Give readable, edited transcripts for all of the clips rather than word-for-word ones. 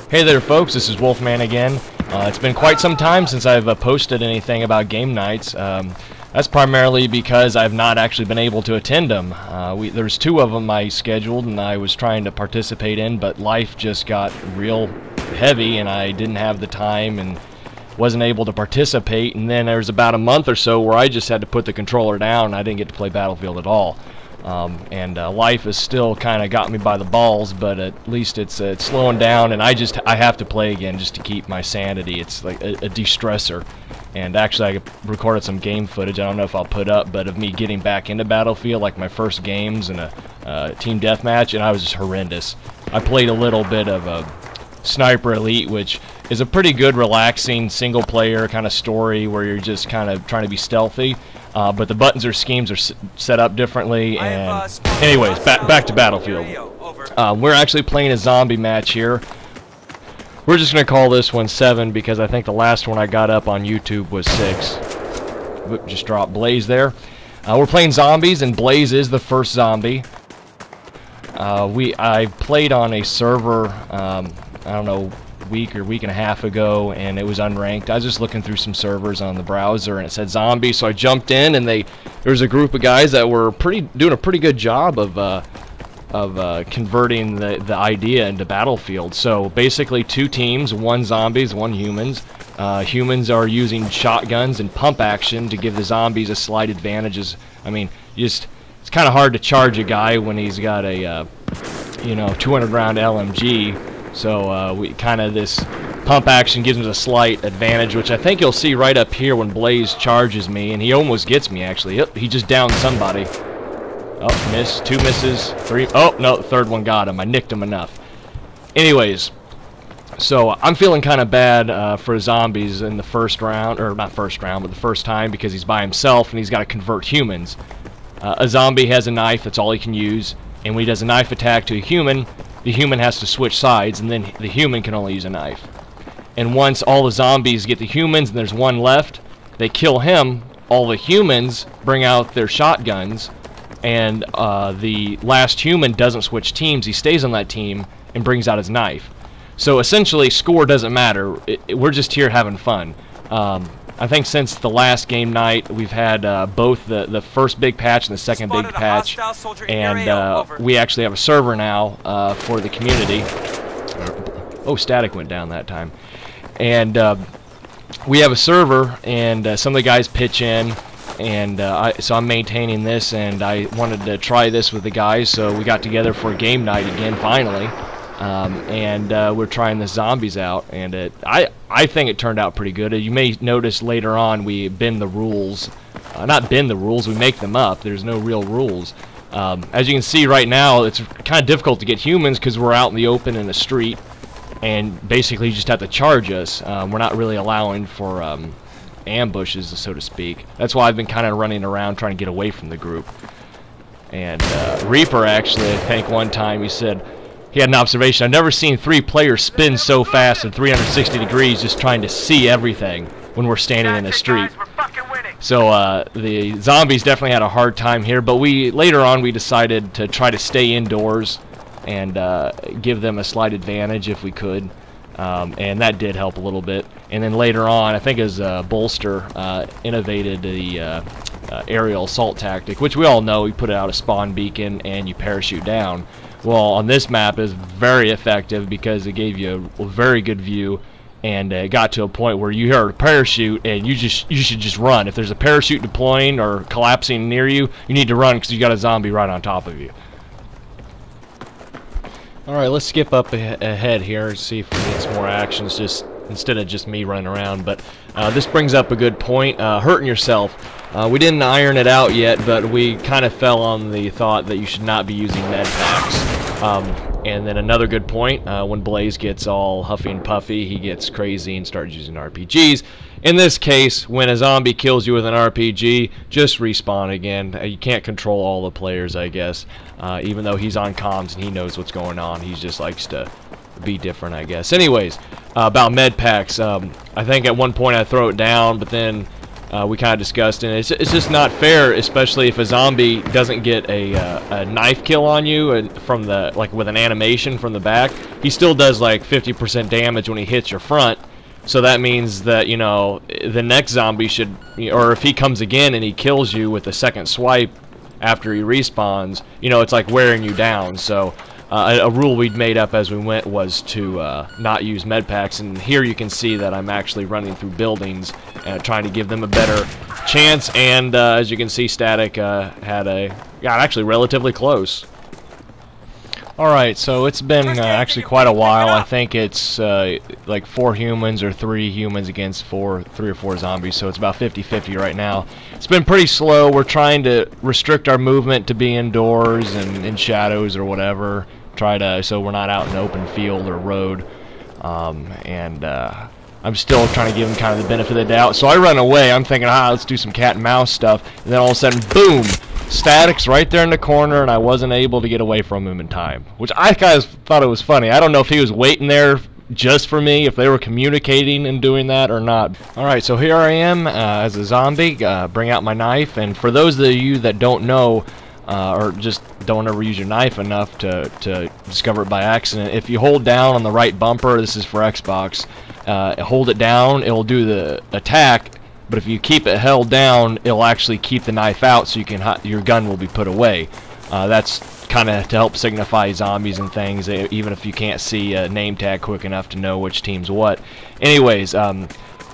Hey there folks, this is Wolfman again. It's been quite some time since I've posted anything about game nights. That's primarily because I've not actually been able to attend them. There's 2 of them I scheduled and I was trying to participate in, but life just got real heavy and I didn't have the time and wasn't able to participate. And then there was about a month or so where I just had to put the controller down and I didn't get to play Battlefield at all. Life has still kind of got me by the balls, but at least it's slowing down, and I have to play again just to keep my sanity. It's like a de-stressor. And actually I recorded some game footage, I don't know if I'll put up, but of me getting back into Battlefield, like my first games in a team deathmatch, and I was just horrendous. I played a little bit of Sniper Elite, which is a pretty good, relaxing, single-player kind of story where you're just kind of trying to be stealthy. But the buttons or schemes are set up differently, and anyways, back to Battlefield. We're actually playing a zombie match here. We're just going to call this one 7 because I think the last one I got up on YouTube was 6. Whoop, just dropped Blaze there. We're playing zombies, and Blaze is the first zombie. I played on a server, I don't know, week and a half ago, and it was unranked. I was just looking through some servers on the browser and it said zombie, so I jumped in, and there was a group of guys that were doing a pretty good job of converting the idea into Battlefield. So basically 2 teams, 1 zombies, 1 humans. Humans are using shotguns and pump action to give the zombies a slight advantage. I mean, it's kind of hard to charge a guy when he's got a 200 round LMG. So this pump action gives him a slight advantage, which I think you'll see right up here when Blaze charges me, and he almost gets me actually. Yep, he just downed somebody. Oh, miss, 2 misses, 3. Oh no, the 3rd one got him. I nicked him enough. Anyways, so I'm feeling kind of bad for zombies in the first round, or not first round, but the first time, because he's by himself and he's got to convert humans. A zombie has a knife, that's all he can use, and when he does a knife attack to a human, the human has to switch sides, and then the human can only use a knife. And once all the zombies get the humans and there's 1 left, they kill him, all the humans bring out their shotguns, and the last human doesn't switch teams, he stays on that team and brings out his knife. So essentially score doesn't matter, we're just here having fun. I think since the last game night, we've had both the first big patch and the second big patch, and we actually have a server now for the community. Oh, static went down that time. And we have a server, and some of the guys pitch in, and so I'm maintaining this, and I wanted to try this with the guys, so we got together for a game night again, finally. We're trying the zombies out, and I think it turned out pretty good. You may notice later on we bend the rules. Not bend the rules, we make them up. There's no real rules. As you can see right now, it's kind of difficult to get humans because we're out in the open in the street, and basically you just have to charge us. We're not really allowing for ambushes, so to speak. That's why I've been kind of running around trying to get away from the group. And Reaper actually, I think one time he said, he had an observation, I've never seen 3 players spin so fast in 360 degrees just trying to see everything when we're standing in the street. So the zombies definitely had a hard time here, but later on we decided to try to stay indoors and give them a slight advantage if we could. And that did help a little bit. And then later on, I think as Bolster innovated the aerial assault tactic, which we all know, we put out a spawn beacon and you parachute down. Well, on this map is very effective because it gave you a very good view, and it got to a point where you hear a parachute and you should just run. If there's a parachute deploying or collapsing near you, you need to run because you got a zombie right on top of you. Alright, let's skip up ahead here and see if we get some more actions just instead of just me running around. But this brings up a good point, hurting yourself. We didn't iron it out yet, but we kind of fell on the thought that you should not be using med packs. And then another good point, when Blaze gets all huffy and puffy, he gets crazy and starts using RPGs. In this case, when a zombie kills you with an RPG, just respawn again. You can't control all the players, I guess. Even though he's on comms and he knows what's going on, he just likes to be different, I guess. Anyways, about med packs, I think at one point I throw it down, but then we kind of discussed, and it's just not fair, especially if a zombie doesn't get a knife kill on you and from the with an animation from the back. He still does like 50% damage when he hits your front. So that means that, you know, the next zombie should, or if he comes again and he kills you with a second swipe after he respawns, you know, it's like wearing you down. So a rule we'd made up as we went was to not use med packs, and here you can see that I'm actually running through buildings trying to give them a better chance, and as you can see, Static got actually relatively close. Alright, so it's been actually quite a while. I think it's like 4 humans or 3 humans against 3 or 4 zombies, so it's about 50-50 right now. It's been pretty slow. We're trying to restrict our movement to be indoors and in shadows or whatever. So we're not out in open field or road. I'm still trying to give him kind of the benefit of the doubt. So I run away. I'm thinking, let's do some cat and mouse stuff. And then all of a sudden, boom! Static's right there in the corner, and I wasn't able to get away from him in time. Which I kind of thought it was funny. I don't know if he was waiting there just for me, if they were communicating and doing that or not. Alright, so here I am as a zombie. Bring out my knife. And for those of you that don't know, or just don't ever use your knife enough to discover it by accident, if you hold down on the right bumper, this is for Xbox, hold it down, it'll do the attack, but if you keep it held down, it'll actually keep the knife out so you can your gun will be put away. That's kind of to help signify zombies and things, even if you can't see a name tag quick enough to know which team's what. Anyways,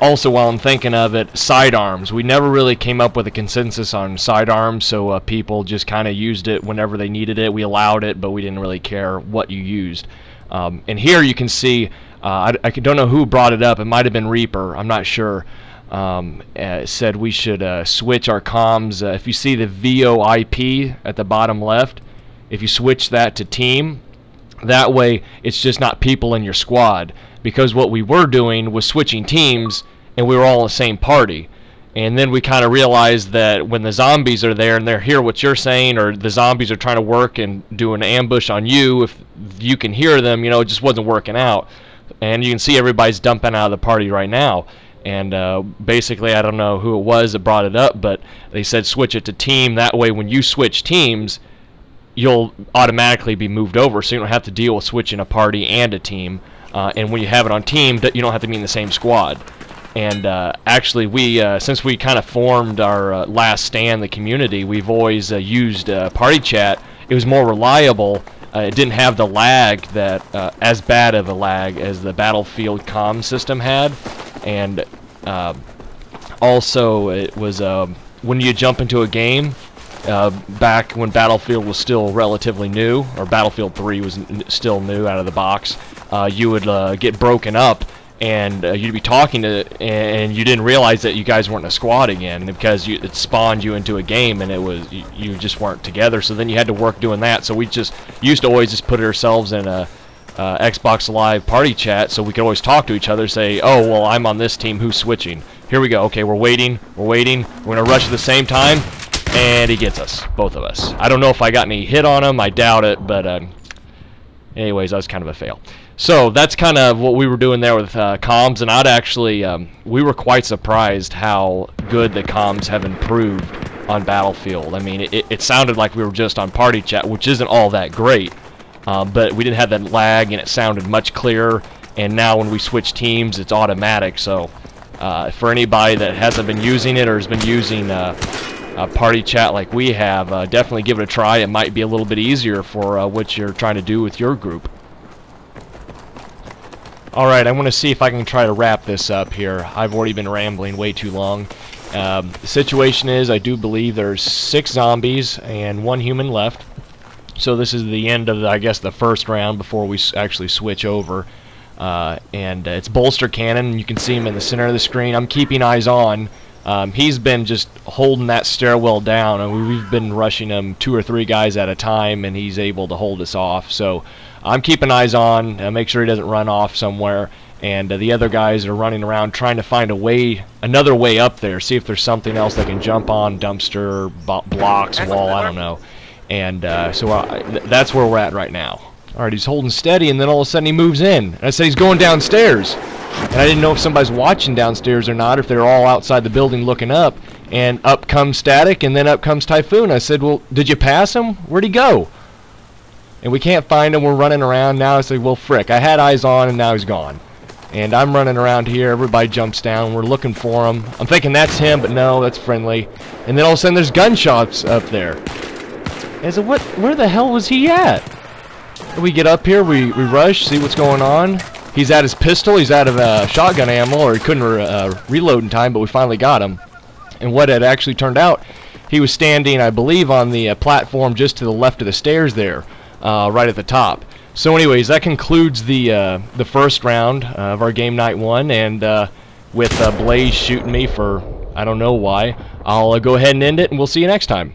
also, while I'm thinking of it, sidearms. We never really came up with a consensus on sidearms, so people just kind of used it whenever they needed it. We allowed it, but we didn't really care what you used. And here you can see, I don't know who brought it up. It might have been Reaper. I'm not sure. Said we should switch our comms. If you see the VOIP at the bottom left, if you switch that to team, that way it's just not people in your squad. Because what we were doing was switching teams, and we were all in the same party. And then we kind of realized that when the zombies are there and they hear what you're saying, or the zombies are trying to work and do an ambush on you, if you can hear them, you know, it just wasn't working out. And you can see everybody's dumping out of the party right now. And basically, I don't know who it was that brought it up, but they said switch it to team. That way, when you switch teams, you'll automatically be moved over, so you don't have to deal with switching a party and a team. And when you have it on team, you don't have to be in the same squad. And actually, since we kind of formed our last stand, the community, we've always used party chat. It was more reliable. It didn't have the lag that as bad of a lag as the Battlefield comm system had. And also, it was when you jump into a game, back when Battlefield was still relatively new, or Battlefield 3 was still new out of the box, you would get broken up, and you'd be talking and you didn't realize that you guys weren't in a squad again, because it spawned you into a game, and you just weren't together. So then you had to work doing that. So we just used to always just put ourselves in a Xbox Live party chat, so we could always talk to each other, say, oh, well, I'm on this team, who's switching? Here we go. Okay, we're waiting, we're gonna rush at the same time, and he gets us, both of us. I don't know if I got any hit on him, I doubt it, but anyways, that was kind of a fail. So that's kind of what we were doing there with comms, and I'd actually, we were quite surprised how good the comms have improved on Battlefield. I mean, it sounded like we were just on party chat, which isn't all that great, but we didn't have that lag, and it sounded much clearer, and now when we switch teams, it's automatic. So for anybody that hasn't been using it or has been using party chat like we have, definitely give it a try. It might be a little bit easier for what you're trying to do with your group. Alright, I want to see if I can try to wrap this up here. I've already been rambling way too long. The situation is, I do believe there's 6 zombies and 1 human left. So this is the end of, I guess, the first round before we actually switch over. And it's bolster cannon. You can see him in the center of the screen. I'm keeping eyes on. He's been just holding that stairwell down, and we've been rushing him 2 or 3 guys at a time, and he's able to hold us off. So I'm keeping eyes on, make sure he doesn't run off somewhere, and the other guys are running around trying to find a way, another way up there, see if there's something else they can jump on, dumpster, blocks, wall, I don't know. And so that's where we're at right now. Alright, he's holding steady, and then all of a sudden he moves in. And I said he's going downstairs. and I didn't know if somebody's watching downstairs or not, or if they're all outside the building looking up. And up comes Static, and then up comes Typhoon. I said, well, did you pass him? Where'd he go? And we can't find him. We're running around now. I said, well, frick, I had eyes on, and now he's gone. And I'm running around here. Everybody jumps down. We're looking for him. I'm thinking that's him, but no, that's friendly. And then all of a sudden, there's gunshots up there. I said, what? Where the hell was he at? We get up here. We rush, see what's going on. He's at his pistol. He's out of shotgun ammo, or he couldn't reload in time, but we finally got him. And what had actually turned out, he was standing, I believe, on the platform just to the left of the stairs there, right at the top. So anyways, that concludes the first round of our game night 1, and with Blaze shooting me for I don't know why, I'll go ahead and end it, and we'll see you next time.